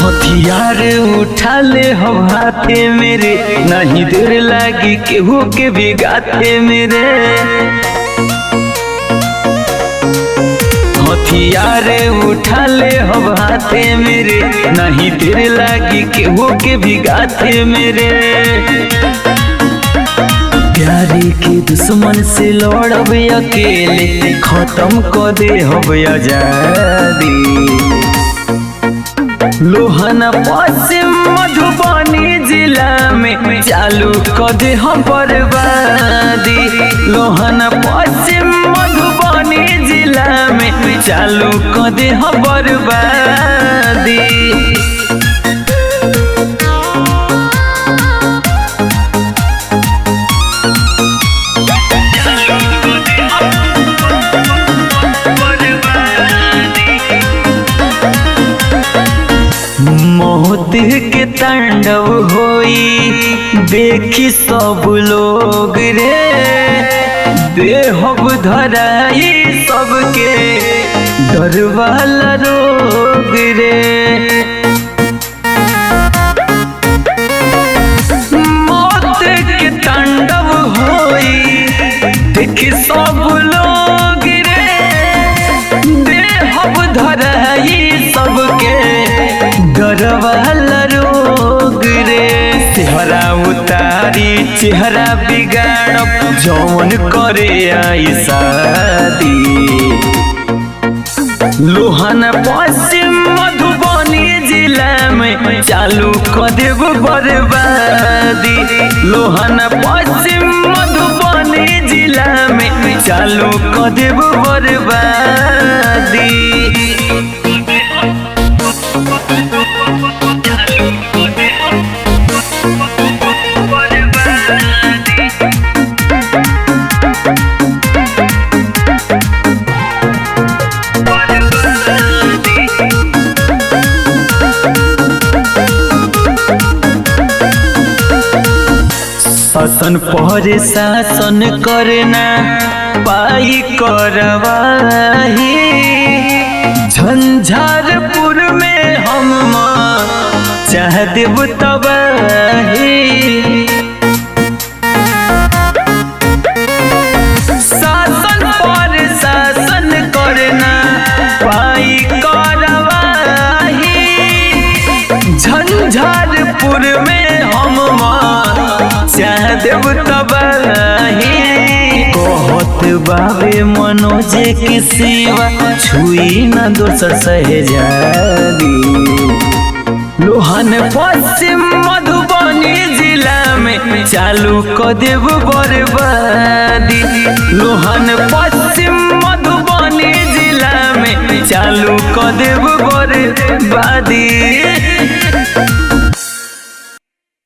हथियार उठा ले हम हाथे मेरे, नहीं देर लगी केहू के भी गाथे मेरे। हथियार उठा ले हम हाथे मेरे, नहीं देर लगी केहू के भी गाथे मेरे। प्यारी के दुश्मन से लड़ब अकेले, खत्म कर दे हम आजादी। लोहना पश्चिम मधुबनी जिला में चालू कर दे हम बर्बादी। लोहना पश्चिम मधुबनी जिला में चालू कर दे हम बर्बादी। मौत के तांडव होई देखी सब लोग रे, देहब धराई सबके डर वाला रोग रे। मौत के तांडव होई देखी सब लोग रे, देहब धराई सबके डर वाला रोग रे। चेहरा उतारी चेहरा बिगाड़ जौन करे आई शादी। लोहना पश्चिम मधुबनी जिला में चालू कर देब बर्बादी। लोहना पश्चिम मधुबनी जिला में चालू कर देब बर्बादी। शासन पर शासन करना पाई करवाही। झंझारपुर में हम चाह देव तबाही। शासन पर शासन करना पाई करवाही। झंझारपुर में हम चाह देव तबाही। कहत बाबे मनोज के सिवा छुई न दोसर शहजादी। लोहन पश्चिम मधुबनी जिला में चालू कर देब बर्बादी। लोहन पश्चिम मधुबनी जिला में चालू कर देब बर्बादी।